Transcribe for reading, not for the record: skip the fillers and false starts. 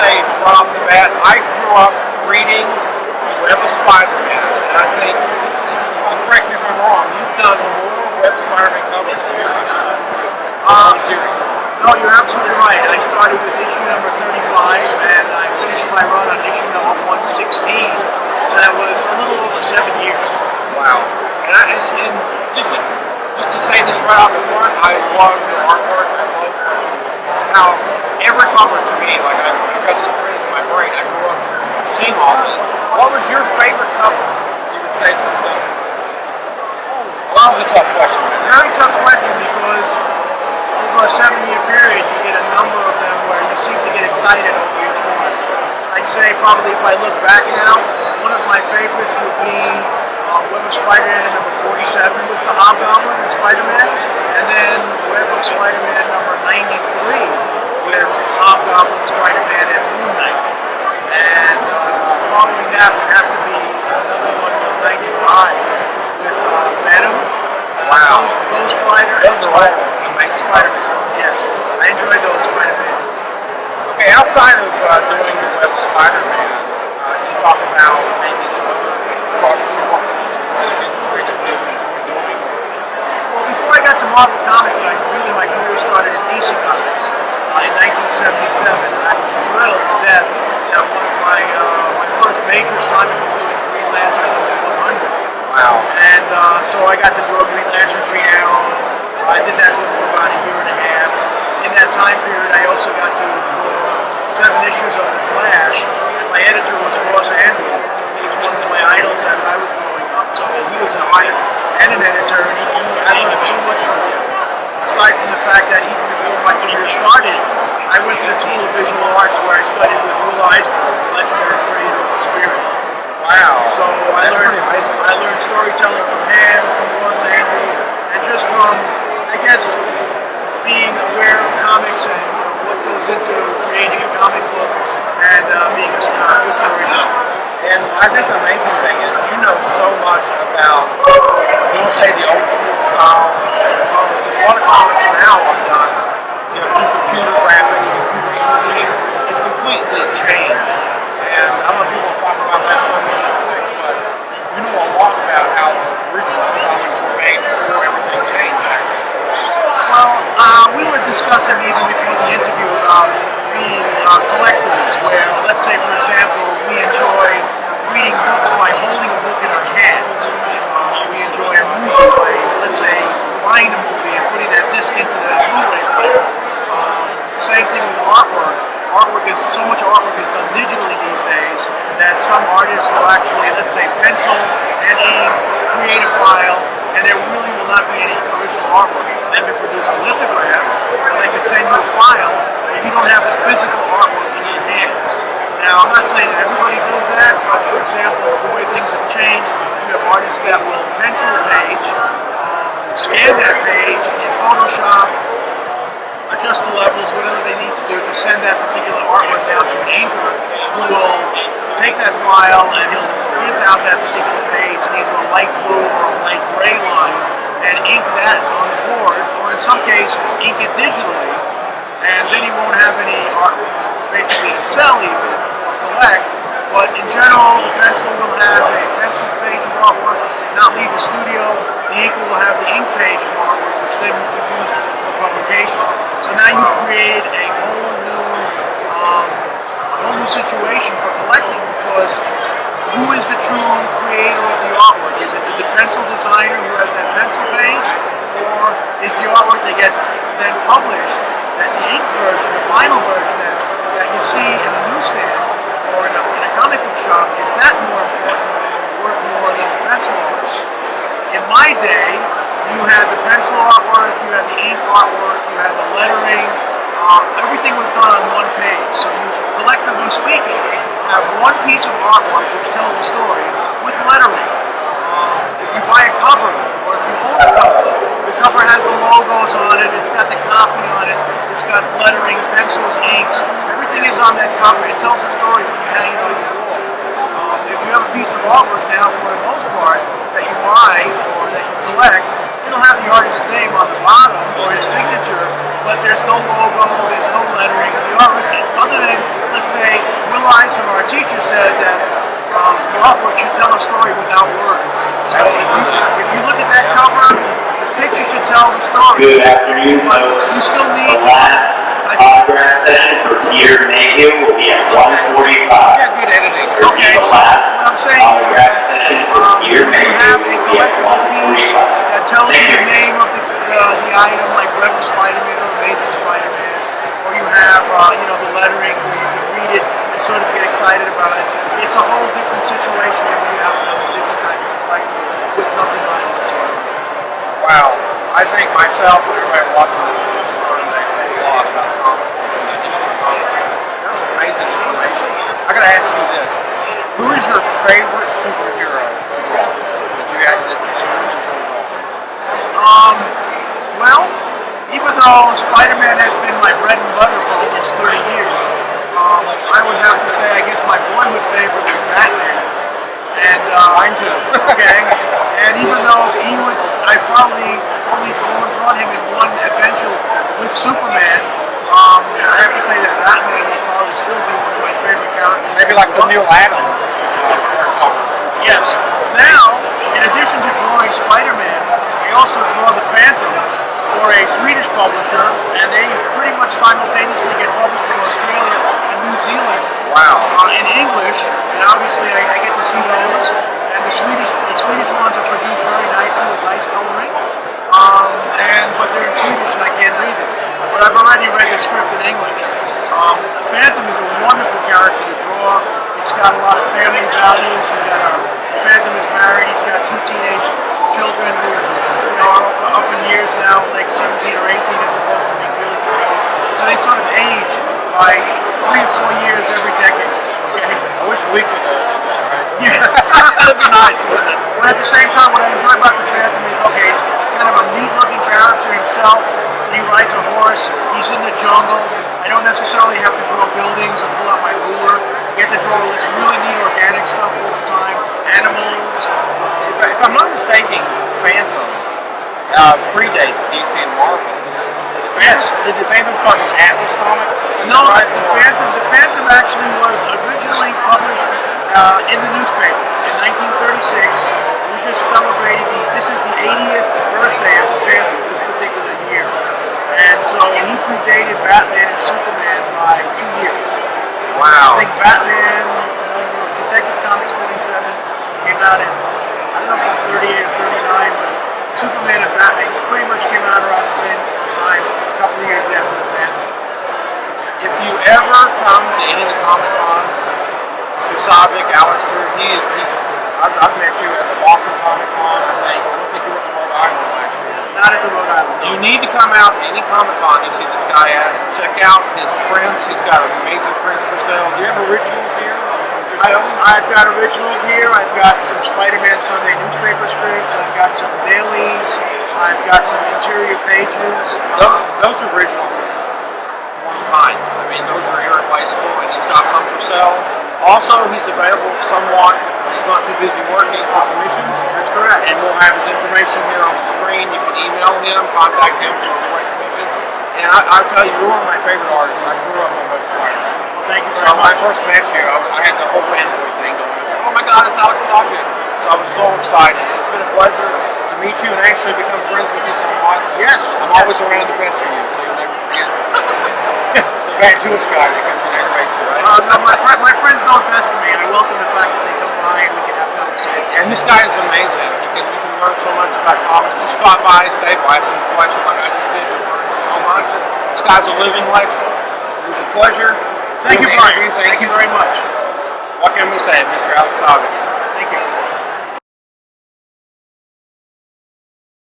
say right off the bat, I grew up reading Web of Spider-Man, and I think, correct me if I'm wrong, you've done more Web Spider-Man covers than series. No, you're absolutely right. I started with issue number 35, and I finished my run on issue number 116. So that was a little over 7 years. Wow. And just to say this right out the front, I love your artwork. I love how every cover to me, like I've got it printed in my brain. I grew up seeing all this. What was your favorite cover you would say to them? Well, this is a tough question. Very tough question because over a 7-year period, you get a number of them where you seem to get excited over each one. I'd say probably if I look back now, one of my favorites would be Web of Spider-Man number 47 with the Hobgoblin and Spider-Man, and then Web of Spider-Man number 93 with Hobgoblin, Spider-Man, and Moon Knight. And following that would have to be another one with 95 with Venom, Ghost Rider, and Spider-Man. Yes, I enjoyed those quite a bit. Okay, outside of doing the Web of Spider-Man, you talk about maybe some other projects you work in the industry that you enjoy doing. Well, before I got to Marvel Comics, my career started at DC Comics in 1977, and I was thrilled to death that one of my first major assignment was doing Green Lantern number 100. Wow. And so I got to draw Green Lantern, Green Arrow. I did that one for about a year and a half. In that time period, I also got to draw 7 issues of The Flash, and my editor was Ross Andrew, who was one of my idols as I was growing up. So he was an artist and an editor, and I learned so much from him. Aside from the fact that even before my career started, I went to the School of Visual Arts where I studied with Will Eisner, the legendary creator of the Spirit. Wow. So I learned storytelling from him, from Ross Andrew, and just from, I guess, being aware of comics and what goes into creating a comic book and being a good storyteller. And I think the amazing thing is you know so much about, we'll say, the old school style of comics, because a lot of comics now are done, through computer graphics, computer imaging. It's completely changed. And I don't know if you want to talk about that stuff really quick, but you know a lot about how the original comics were made before everything changed, actually. Well, we were discussing even before the interview about being collectors, where, let's say, for example, we enjoy reading books by holding a book in our hands. We enjoy a movie by, let's say, buying the movie and putting that disc into the Blu-ray player. Same thing with artwork. So much artwork is done digitally these days that some artists will actually, let's say, pencil and ink, create a file, and there really will not be any original artwork. They can produce a lithograph, or they can send you a file, and you don't have the physical artwork in your hands. Now, I'm not saying that everybody does that, but for example, the way things have changed, you have artists that will pencil a page, scan that page in Photoshop, adjust the levels, whatever they need to do to send that particular artwork down to an inker who will take that file and he'll print out that particular page in either a light blue or a light gray line and ink that on the board, or in some case, ink it digitally, and then he won't have any artwork basically to sell even or collect. But in general, the pencil will have a pencil page of artwork, not leave the studio. The inker will have the ink page of artwork, which then will be used for publication. So now you've created a whole new situation for collecting, because who is the true creator of the artwork? Is it the pencil designer who has that pencil page, or is the artwork that gets then published, that the ink version, the final version that you see in a newsstand or in a comic book shop, is that more important or worth more than the pencil artwork? In my day, you had the pencil artwork, you had the ink artwork, you had the lettering. Everything was done on one page. So you, collectively speaking, have one piece of artwork which tells a story with lettering. If you buy a cover, or if you own the cover has the logos on it, it's got the copy on it, it's got lettering, pencils, inks, everything is on that cover. It tells a story when you hang it on your wall. If you have a piece of artwork now, for the most part, that you buy or that you collect, it'll have the artist's name on the bottom or his signature, but there's no logo, there's no lettering. The artwork, other than, let's say Will Eisner, our teacher, said that the artwork should tell a story without words. So if you look at that cover, the picture should tell the story. Good afternoon, But folks. you still need The to. last autograph session for Peter Mayhew will be at 1:45. Yeah, good editing. Okay, so what I'm saying is that when you have a collectible piece that tells you the name of the item, like Web of Spider-Man or Amazing Spider-Man, or you have the lettering where you can read it and sort of get excited about it, it's a whole different situation than when you have another different type of collectible with nothing on it whatsoever. Wow. I think myself and everybody watching this just learned a lot about comics and the history of comics. That was amazing information. I gotta ask you this. Who is your favorite superhero to draw? That you truly enjoy drawing? Well, even though Spider-Man has been my bread and butter for almost 30 years, I would have to say I guess my boyhood favorite was Batman. And Mine too. okay. And even though I probably only drawn him in one adventure with Superman, I have to say that Batman would probably still be one of my favorite characters. Maybe like the Neil Adams covers. Yes. Now, in addition to drawing Spider-Man, I also draw the Phantom for a Swedish publisher, and they pretty much simultaneously get published in Australia and New Zealand. Wow. In English, and obviously I get to see those. And the Swedish ones are produced very nicely with nice coloring. But they're in Swedish and I can't read them. But I've already read the script in English. Phantom is a wonderful character to draw. It's got a lot of family values. Phantom is married. He's got 2 teenage children who are up in years now, like 17 or 18 as opposed to being really tiny. So they sort of age by 3 to 4 years every decade. Okay? I wish we could do that, right? Yeah, that'd be nice, wouldn't it? But at the same time, what I enjoy about the Phantom is, okay, kind of a neat-looking character himself. He rides a horse. He's in the jungle. I don't necessarily have to draw buildings and pull out my ruler. I get to draw all this really neat organic stuff all the time. Animals. If I'm not mistaken, Phantom predates DC and Marvel. Yes. Did the Phantom start in Atlas Comics? No, the Phantom actually was originally published in the newspapers in 1936. We just celebrated this is the 80th birthday of the Phantom this particular year. And so he predated Batman and Superman by 2 years. Wow. I think Batman, Detective Comics 27 came out in, I don't know if it was 38 or 39, but Superman and Batman pretty much came out around the same time, a couple of years after the Phantom. If you ever come to any of the Comic Cons, Mr. Saviuk, Alex here, I've met you at the Boston Comic Con, I think. I don't think you were at Rhode Island last year. Not at the Rhode Island. You need to come out to any Comic Con you see this guy at and check out his prints. He's got amazing prints for sale. Do you have originals here? I've got originals here. I've got some Spider-Man Sunday newspaper strips. I've got some dailies. I've got some interior pages. Those originals are one of a kind. I mean, those are irreplaceable, and he's got some for sale. Also, he's available somewhat. He's not too busy working for commissions. That's correct. And we'll have his information here on the screen. You can email him, contact him to collect commissions. And I'll tell you, you're one of my favorite artists. I grew up on Web Spider-Man. Well, thank you So very when I much. first met you, I had the whole fanboy thing going. I was like, oh my God, it's Alex Saviuk. So I was so excited. It's been a pleasure to meet you and actually become friends with you somewhat. Yes. I'm always around to pester you, so you'll never forget. The bad Jewish guy that comes and aggravates you, right? No, my friends don't pester me, and I welcome the fact that they come by and we can have conversations. And this guy is amazing because we can learn so much about comics. Just stop by his table, ask him a question like I just did. We learned so much. This guy's a living legend. It was a pleasure. Thank you, Brian. Thank you very much. What can we say, Mr. Alex Saviuk? Thank you.